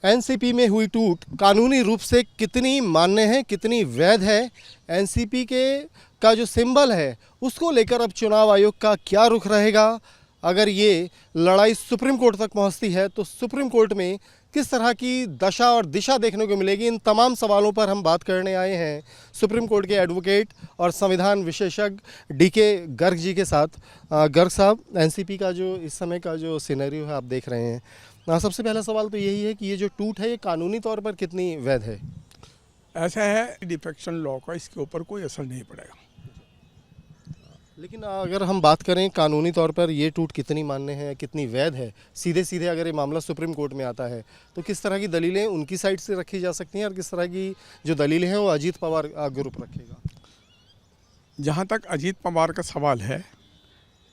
NCP में हुई टूट कानूनी रूप से कितनी मान्य है, कितनी वैध है? एनसीपी के का जो सिंबल है उसको लेकर अब चुनाव आयोग का क्या रुख रहेगा? अगर ये लड़ाई सुप्रीम कोर्ट तक पहुंचती है तो सुप्रीम कोर्ट में किस तरह की दशा और दिशा देखने को मिलेगी? इन तमाम सवालों पर हम बात करने आए हैं सुप्रीम कोर्ट के एडवोकेट और संविधान विशेषज्ञ डीके गर्ग जी के साथ। गर्ग साहब, एनसीपी का जो इस समय का जो सिनेरियो है आप देख रहे हैं, सबसे पहला सवाल तो यही है कि ये जो टूट है ये कानूनी तौर पर कितनी वैध है? ऐसा है, डिफेक्शन लॉ का इसके ऊपर कोई असर नहीं पड़ेगा। लेकिन अगर हम बात करें कानूनी तौर पर ये टूट कितनी मान्य है, कितनी वैध है, सीधे सीधे अगर ये मामला सुप्रीम कोर्ट में आता है तो किस तरह की दलीलें उनकी साइड से रखी जा सकती हैं और किस तरह की जो दलीलें हैं वो अजीत पवार ग्रुप रखेगा? जहाँ तक अजीत पवार का सवाल है,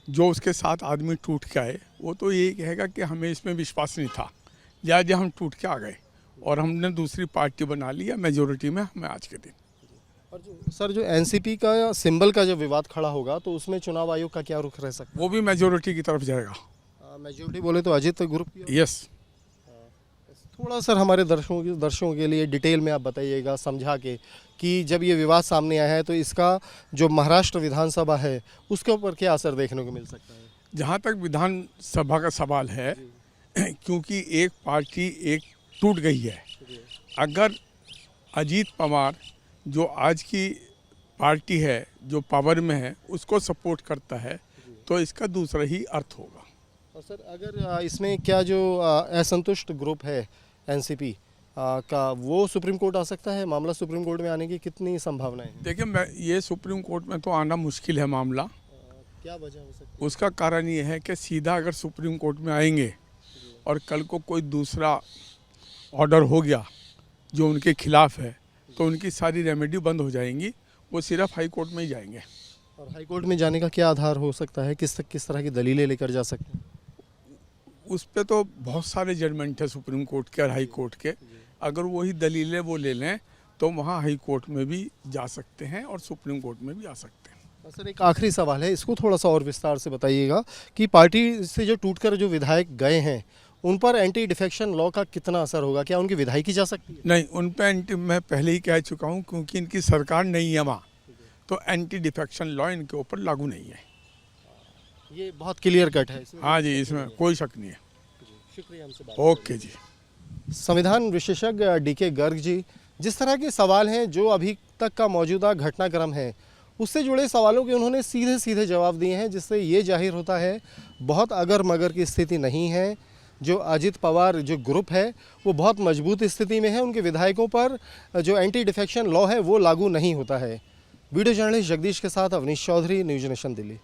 जो उसके साथ आदमी टूट के आए वो तो यही कहेगा कि हमें इसमें विश्वास नहीं था, लिहाजा हम टूट के आ गए और हमने दूसरी पार्टी बना लिया मेजोरिटी में हमें आज के दिन। और जो सर जो एनसीपी का सिंबल का जब विवाद खड़ा होगा तो उसमें चुनाव आयोग का क्या रुख रह सकता है? वो भी मेजोरिटी की तरफ जाएगा। मेजोरिटी बोले तो अजीत ग्रुप की? यस। थोड़ा सर हमारे दर्शकों के लिए डिटेल में आप बताइएगा समझा के कि जब ये विवाद सामने आया है तो इसका जो महाराष्ट्र विधानसभा है उसके ऊपर क्या असर देखने को मिल सकता है? जहाँ तक विधानसभा का सवाल है, क्योंकि एक पार्टी एक टूट गई है, अगर अजीत पवार जो आज की पार्टी है जो पावर में है उसको सपोर्ट करता है तो इसका दूसरा ही अर्थ होगा। और सर अगर इसमें क्या जो असंतुष्ट ग्रुप है एनसीपी का वो सुप्रीम कोर्ट आ सकता है? मामला सुप्रीम कोर्ट में आने की कितनी संभावनाएं हैं? देखिए, ये सुप्रीम कोर्ट में तो आना मुश्किल है मामला। क्या वजह हो सकती है? उसका कारण ये है कि सीधा अगर सुप्रीम कोर्ट में आएंगे और कल को कोई दूसरा ऑर्डर हो गया जो उनके खिलाफ है तो उनकी सारी रेमेडी बंद हो जाएंगी, वो सिर्फ हाई कोर्ट में ही जाएंगे। और हाई कोर्ट में जाने का क्या आधार हो सकता है? किस तरह की दलीलें लेकर जा सकते हैं? उस पे तो बहुत सारे जजमेंट है सुप्रीम कोर्ट के और हाई कोर्ट के। अगर वही दलीलें वो ले लें तो वहाँ हाई कोर्ट में भी जा सकते हैं और सुप्रीम कोर्ट में भी आ सकते हैं। सर एक आखिरी सवाल है, इसको थोड़ा सा और विस्तार से बताइएगा कि पार्टी से जो टूटकर जो विधायक गए हैं उन पर एंटी डिफेक्शन लॉ का कितना असर होगा? क्या उनकी विधायकी जा सकती है? नहीं, उन पर मैं पहले ही कह चुका हूँ, क्योंकि इनकी सरकार नहीं है वहाँ, तो एंटी डिफेक्शन लॉ इनके ऊपर लागू नहीं है। ये बहुत क्लियर कट है। हाँ जी, इसमें कोई शक नहीं है। शुक्रिया हमसे बात। ओके जी। संविधान विशेषज्ञ डीके गर्ग जी, जिस तरह के सवाल हैं जो अभी तक का मौजूदा घटनाक्रम है उससे जुड़े सवालों के उन्होंने सीधे सीधे जवाब दिए हैं, जिससे ये जाहिर होता है बहुत अगर मगर की स्थिति नहीं है। जो अजीत पवार जो ग्रुप है वो बहुत मजबूत स्थिति में है, उनके विधायकों पर जो एंटी डिफेक्शन लॉ है वो लागू नहीं होता है। वीडियो जर्नलिस्ट जगदीश के साथ अवनीश चौधरी, न्यूज़ नेशन दिल्ली।